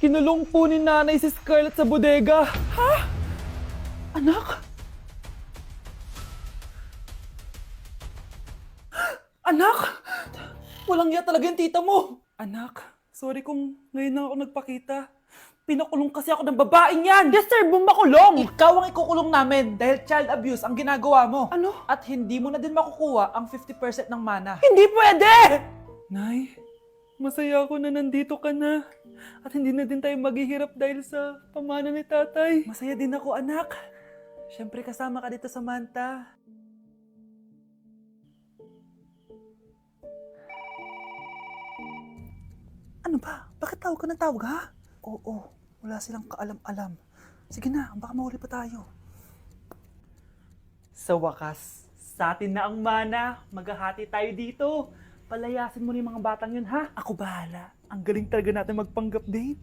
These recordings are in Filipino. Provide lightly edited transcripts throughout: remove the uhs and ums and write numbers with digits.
Kinulong po ni nanay si Scarlett sa bodega. Ha? Anak? Anak? Walang iya talaga yung tita mo. Anak, sorry kung ngayon na ako nagpakita. Pinakulong kasi ako ng babaeng yan! Deserve mo makulong! Ikaw ang ikukulong namin dahil child abuse ang ginagawa mo. Ano? At hindi mo na din makukuha ang 50% ng mana. Hindi pwede! Nay, masaya ako na nandito ka na. At hindi na din tayo maghihirap dahil sa pamana ni tatay. Masaya din ako, anak. Siyempre kasama ka dito sa Manta. Ano ba? Bakit tawag ka ng tawag, ha? Oo, wala silang kaalam-alam. Sige na, baka mahuli pa tayo. Sa wakas, sa atin na ang mana. Maghahati tayo dito. Palayasin mo na yung mga batang yun, ha? Ako bahala. Ang galing talaga natin magpanggap date.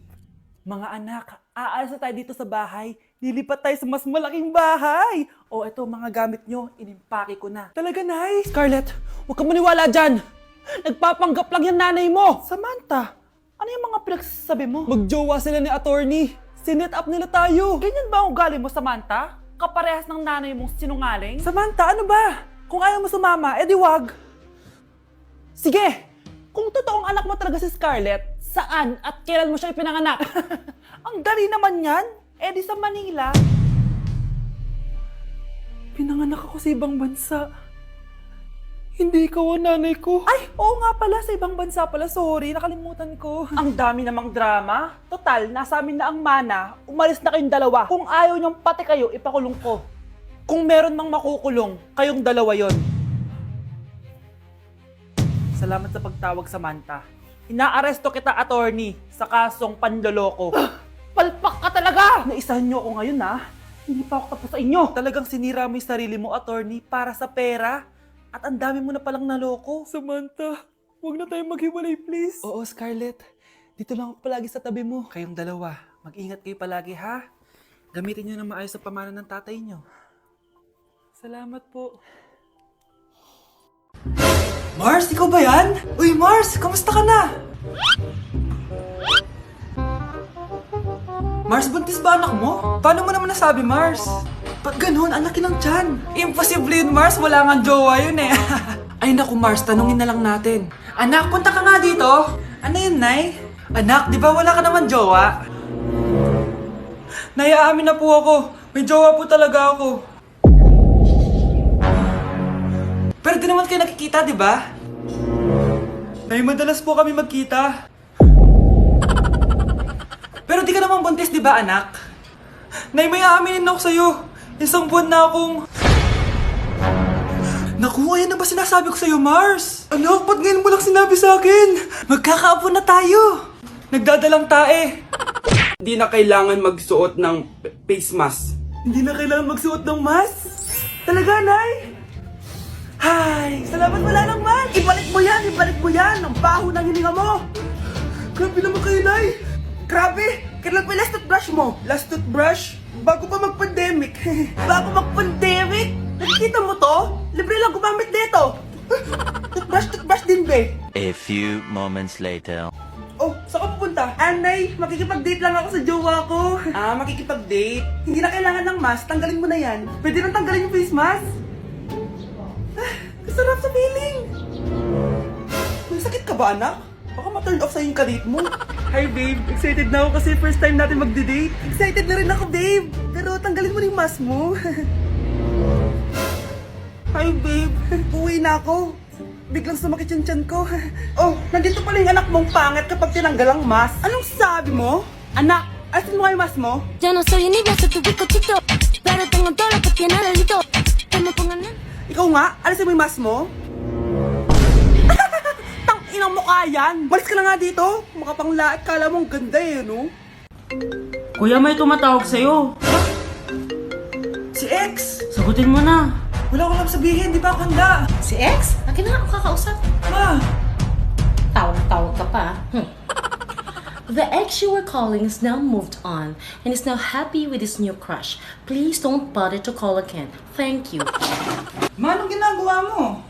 Mga anak, aalis na tayo dito sa bahay. Lilipat tayo sa mas malaking bahay. O eto, mga gamit nyo, inimpake ko na. Talaga, Nay? Scarlett, huwag ka maniwala dyan. Nagpapanggap lang yung nanay mo. Samantha, ano yung mga pinagsasabi mo? Magjowa sila ni attorney. Sinet up nila tayo. Ganyan ba ang ugali mo, Samantha? Kaparehas ng nanay mong sinungaling? Samantha, ano ba? Kung ayaw mo sumama, edi wag. Sige, kung totoong anak mo talaga si Scarlett, saan at kailan mo siya ipinanganak? Ang dali naman yan. Edi sa Manila. Pinanganak ako sa ibang bansa. Hindi ikaw ang nanay ko. Ay, oo nga pala, sa ibang bansa pala. Sorry, nakalimutan ko. Ang dami namang drama. Total, nasa amin na ang mana. Umalis na kayong dalawa. Kung ayaw niyong pati kayo, ipakulong ko. Kung meron mang makukulong, kayong dalawa yon. Salamat sa pagtawag, Samantha. Inaaresto kita, attorney, sa kasong panloloko. Palpak ka talaga! Naisahan niyo ako ngayon, ha? Hindi pa ako tapos sa inyo. Talagang sinira mo yung sarili mo, attorney, para sa pera. At ang dami mo na palang naloko. Samantha, huwag na tayong maghiwalay, please. Oo, Scarlett. Dito lang ako palagi sa tabi mo. Kayong dalawa, mag-ingat kayo palagi, ha? Gamitin niyo na maayos sa pamana ng tatay niyo. Salamat po. Mars, ikaw ba yan? Uy, Mars, kamusta ka na? Mars, buntis ba anak mo? Paano mo naman nasabi, Mars? Ba't ganun? Ang laki ng tiyan. Imposible yun, Mars. Wala nga jowa yun eh. Ay naku, Mars. Tanungin na lang natin. Anak, punta ka nga dito. Ano yun, Nay? Anak, di ba wala ka naman jowa? Nay, aamin na po ako. May jowa po talaga ako. Pero di naman kayo nakikita, di ba? Nay, madalas po kami magkita. Pero di ka naman buntis, di ba, anak? Nay, may aaminin ako sa'yo. Isang buwan na akong... Naku, ayan na ba sinasabi ko sa'yo, Mars? Anak, ba't ngayon mo lang sinabi sa akin? Magkakaapo na tayo. Nagdadalang tae. Hindi na kailangan magsuot ng face mask. Hindi na kailangan magsuot ng mask? Talaga, Nay? Hay, salamat wala lang, man. Ibalik mo yan. Ang baho ng hininga mo. Grabe naman kayo, Nay. Grabe! Kailan pa yung last toothbrush mo? Last toothbrush? Bago pa mag-pandemic. Bago mag-pandemic? Nakikita mo to? Libre lang gumamit dito. Toothbrush din, be. A few moments later. Oh, saan ka pupunta? Anay, makikipag-date lang ako sa jowa ko. Ah, makikipag-date? Hindi na kailangan ng mask, tanggalin mo na yan. Pwede nang tanggalin yung face mask. Kasarap sa feeling. May sakit ka ba, anak? Baka ma-turn off sa'yo yung kalit mo. Hi, babe. Excited na ako kasi first time natin mag-date. Excited na rin ako, babe. Pero tanggalin mo na yung mask mo. Hi, babe. Uwi na ako. Biglang sumakit yung tiyan ko. Oh, nandito pala yung anak mong pangit kapag tinanggal ang mask. Anong sabi mo? Anak, alisin mo nga yung mask mo. Yo no soy niña, soy tu bizcochito. Pero tengo todo lo que tiene delito. Que me pongan en... Ikaw nga, alisin mo yung mask mo. Tang-inang mukha yan. Malis ka na nga dito. Makapanglaat, kala mong ganda eh, no? Kuya, may tumatawag sa'yo. Si X! Sagutin mo na. Wala ko lang sabihin, di ba ako handa? Si X? Akin na nga ako kakausap. Ma! Tawag ka pa. The ex you were calling is now moved on and is now happy with his new crush. Please don't bother to call again. Thank you. Ma, anong ginagawa mo?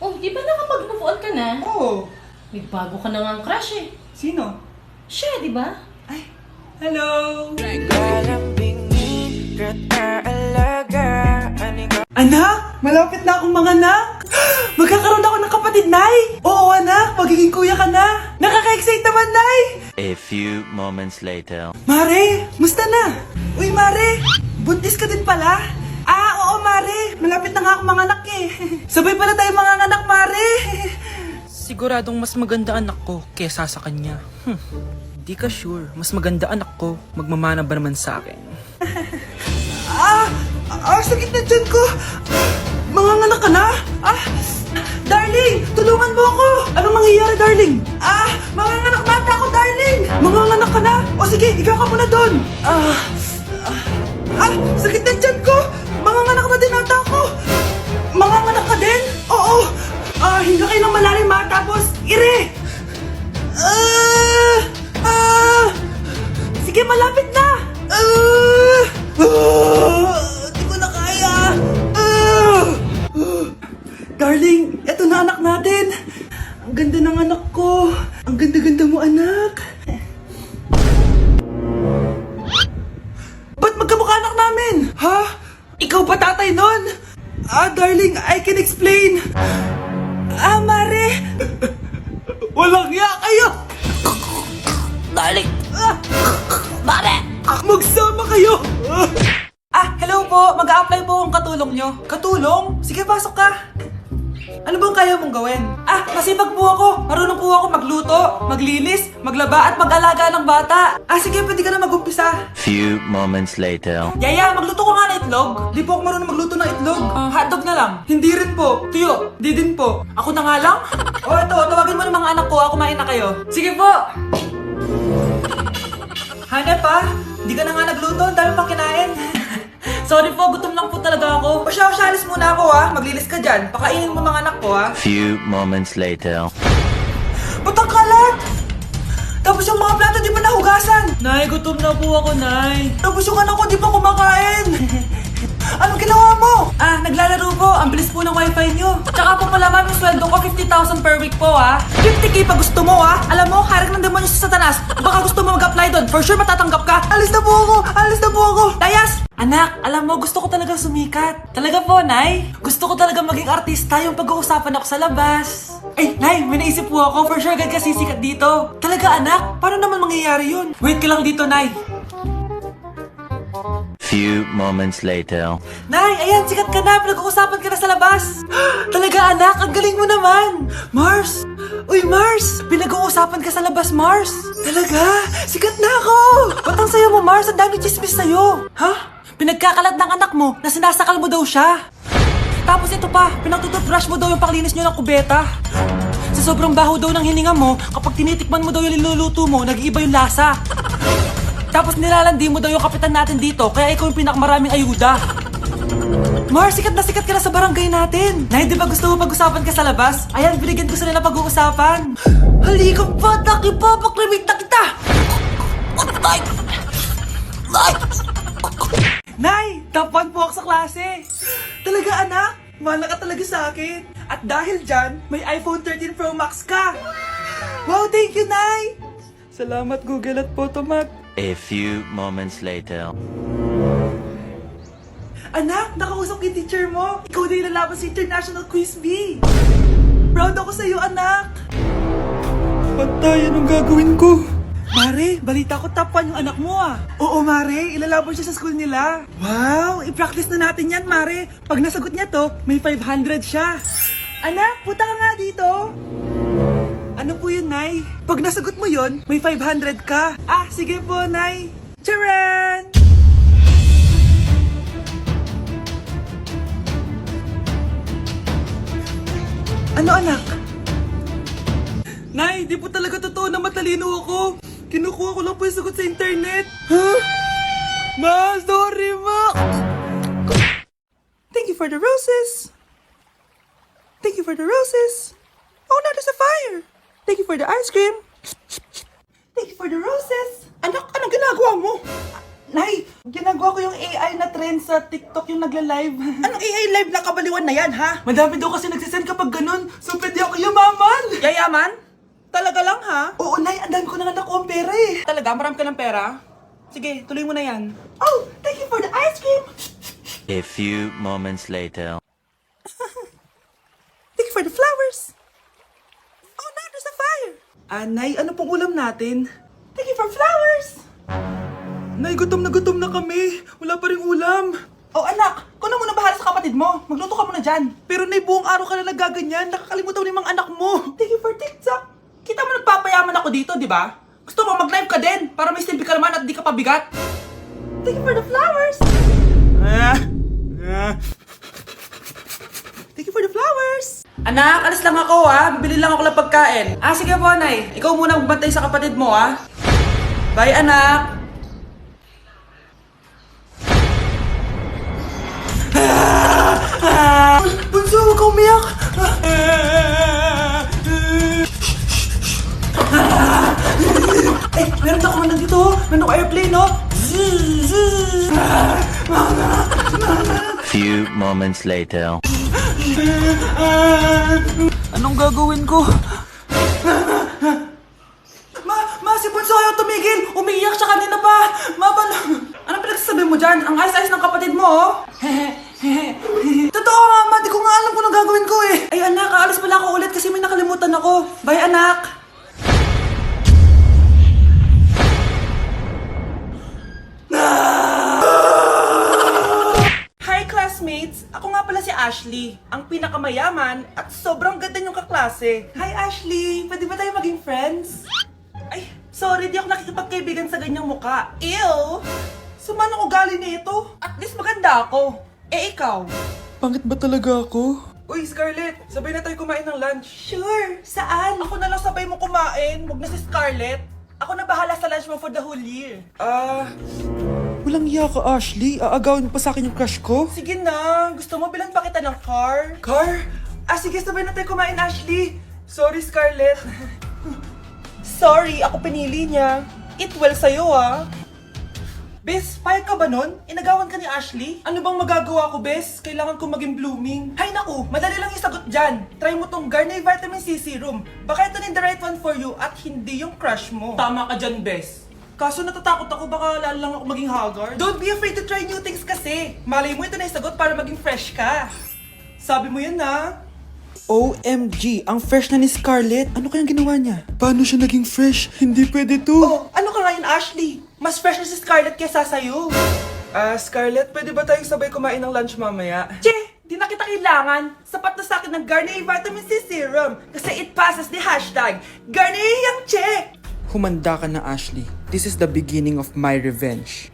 Oh, di ba nakapag-move on ka na? Oo. May bago ka na nga ang crush eh. Sino? Siya, di ba? Ay, Hello! Anak, malapit na akong manganak. Magkakaroon ako ng kapatid, Nay. Oo, anak, magiging kuya ka na. Nakaka-excite naman, Nay. A few moments later. Mare, musta na? Uy, Mare, buntis ka din pala? Ah, oo, Mare. Malapit na nga akong manganak eh. Sabay pala tayo manganak, Mare. Siguradong mas maganda anak ko kesa sa kanya. Di ka sure. Mas maganda anak ko. Magmamana ba naman sa akin? Sakit na dyan ko. Manganganak ka na? Darling, tulungan mo ako. Anong mangyayari, darling? Manganganak bata ako, darling. Manganganak ka na? O sige, ikaw ka muna doon. Sakit na dyan ko. Manganganak na din ata ako. Manganganak ka din? Oo. Hinga kayo ng malalim ha, tapos ire. Sige, malapit na. Di ko na kaya. Darling, eto na anak natin. Ang ganda ng anak ko. Ang ganda-ganda mo, anak. Ba't magkamukha anak namin? Ha? Ikaw ba tatay nun? Darling, I can explain. Mare. Walang iya kayo. Darling! Mare! Magsama kayo. Hello po. Mag-a-apply po ang katulong nyo. Katulong? Sige, pasok ka. Ano bang kaya mong gawin? Masipag po ako. Marunong po ako magluto, maglinis, maglaba at mag-alaga ng bata. Sige, pwede ka na mag-umpisa. Few moments later. Yaya, magluto ko nga ng itlog. Di po ako marunong magluto ng itlog. Hotdog na lang. Hindi rin po. Tuyo, di din po. Ako na nga lang? Eto, tawagin mo ng mga anak ko. Kumain na kayo. Sige po. Hanep di ka na nga nagluto. Ang dami pang kinain. Sorry po, gutom lang po talaga ako. Alis muna ako Maglinis ka dyan. Pakainin mo mga anak ko Few moments later. Ba't ang kalat? Tapos yung mga plato di pa nahugasan. Nay, gutom na po ako, Nay. Tapos yung anak ko di pa kumakain. Anong ginawa mo? Naglalaro po. Ang bilis po ng wifi nyo. Tsaka po pala ma'am, yung sweldo ko 50,000 per week po 50k pa gusto mo Alam mo, harak ng demonyo sa Satanas. Baka gusto mo mag-apply doon. For sure matatanggap ka. Alis na po ako. Dayas! Anak, alam mo, gusto ko talaga sumikat. Talaga po, Nay? Gusto ko talaga maging artista yung pag-uusapan ako sa labas. Ay, Nay, may naisip po ako. For sure, agad ka sisikat dito. Talaga, anak? Paano naman mangyayari yun? Wait ka lang dito, Nay. Few moments later. Nay, ayan, sikat ka na. Pinag-uusapan ka na sa labas. Talaga, anak, ang galing mo naman. Mars! Uy, Mars! Pinag-uusapan ka sa labas, Mars. Talaga? Sikat na ako! Ba't ang sayo mo, Mars? Ang dami chismis sa'yo. Pinagkakalat ng anak mo na sinasakal mo daw siya. Tapos ito pa, pinagtututbrush mo daw yung paklinis nyo ng kubeta. Sa sobrang baho daw ng hininga mo, kapag tinitikman mo daw yung niluluto mo, nag-iiba yung lasa. Tapos nilalandi mo daw yung kapitan natin dito, kaya ikaw yung pinakamaraming ayuda. Mars, sikat ka na sa barangay natin. Nay, di ba gusto mo pag-usapan ka sa labas? Ayan, binigyan ko sila na pag-uusapan. Halika pa, pakrimit na kita. Nay, top 1 po ako sa klase. Talaga, anak? Mahal ka talaga sa akin. At dahil dyan, may iPhone 13 Pro Max ka. Wow, thank you, Nay. Salamat, Google at Photomac. A few moments later. Anak, nakausap yung teacher mo. Ikaw na yung lalaban sa International Quiz Bee. Proud ako sa'yo, anak. Patay, anong gagawin ko? Mare, balita ko top 1 yung anak mo Oo, Mare, ilalaban siya sa school nila. Wow, i-practice na natin yan, Mare. Pag nasagot niya to, may 500 siya. Anak, punta ka nga dito. Ano po yun, Nay? Pag nasagot mo yun, may 500 ka. Sige po, Nay. Charan! Ano, anak? Nay, di po talaga totoo na matalino ako. Kinukuha ko lang po yung sagot sa internet. Ma, sorry, Ma. Thank you for the roses. Thank you for the roses. Oh, now there's a fire. Thank you for the ice cream. Thank you for the roses. Anak, anong ginagawa mo? Nay, ginagawa ko yung AI na trend sa TikTok yung nagla-live. Anong AI live na kabaliwan na yan, ha? Madami daw kasi nagsisend kapag ganun. So, pwede ako yumaman. Yayaman? Talaga lang, ha? Oo, Nay, ang dami ko na nakuha ang pera eh. Talaga? Marami ka ng pera? Sige, tuloy mo na yan. Oh, thank you for the ice cream! A few moments later. Thank you for the flowers. Oh no, there's a fire. Nay, ano pong ulam natin? Thank you for flowers! Nay, gutom na kami. Wala pa rin ulam. Oh anak, ikaw na muna bahala sa kapatid mo. Magluto ka muna dyan. Pero Nay, buong araw ka na nagaganyan. Nakakalimutan mo na yung mga anak mo. Thank you for TikTok. Kita mo nagpapayaman ako dito, di ba? Gusto mo mag-live ka din para may silbi ka naman at di ka pabigat. Thank you for the flowers. Thank you for the flowers. Anak, alis lang ako bibili lang ako ng pagkain. Sige po, Nay. Ikaw muna magbantay sa kapatid mo Bye, anak. Bunso, huwag ka umiyak. Meron ako man dito. Meron ako airplane, Few moments later. Anong gagawin ko? Ma, si Bunso ayaw tumigil. Umiiyak siya kanina pa. Anong pinagsasabi mo dyan? Ang ayos-ayos ng kapatid mo, Totoo nga, Ma. Di ko nga alam kung anong gagawin ko Ay, anak, aalis pala ako ulit kasi may nakalimutan ako. Bye, anak. Hi, classmates! Ako nga pala si Ashley, ang pinakamayaman at sobrang ganda niyong kaklase. Hi, Ashley! Pwede ba tayo maging friends? Ay, sorry, di ako nakikipagkaibigan sa ganyang muka. Ew! Sumanong ugali nito. At least maganda ako. Ikaw? Pangit ba talaga ako? Uy, Scarlett, sabay na tayo kumain ng lunch. Sure! Saan? Ako na lang sabay mo kumain. Huwag na si Scarlett. Ako na bahala sa lunch mo for the whole year. Walang iya ka, Ashley. Aagawin pa sa akin yung crush ko. Sige na. Gusto mo bilan pa kita ng car? Car? Sige, sabay na tayo kumain, Ashley. Sorry, Scarlett. Sorry, ako pinili niya. Eat well sa'yo, Bes, payag ka ba nun? Inagawan ka ni Ashley? Ano bang magagawa ko, Bes? Kailangan ko maging blooming. Hay naku, madali lang yung sagot dyan. Try mo tong Garnier Vitamin C Serum. Baka ito na the right one for you at hindi yung crush mo. Tama ka dyan, Bes. Kaso natatakot ako, baka lalo lang ako maging haggard. Don't be afraid to try new things kasi. Malay mo ito na yung sagot para maging fresh ka. Sabi mo yan, OMG, ang fresh na ni Scarlett. Ano kayang ginawa niya? Paano siya naging fresh? Hindi pwede to. Oh, ano ka ngayon, Ashley? Mas fresh na si Scarlett kesa sa'yo. Scarlett, pwede ba tayong sabay kumain ng lunch mamaya? Che! Di na kita kailangan. Sapat na sa akin ng Garnier Vitamin C Serum. Kasi it passes the hashtag Garnier Yang Che! Humanda ka na, Ashley. This is the beginning of my revenge.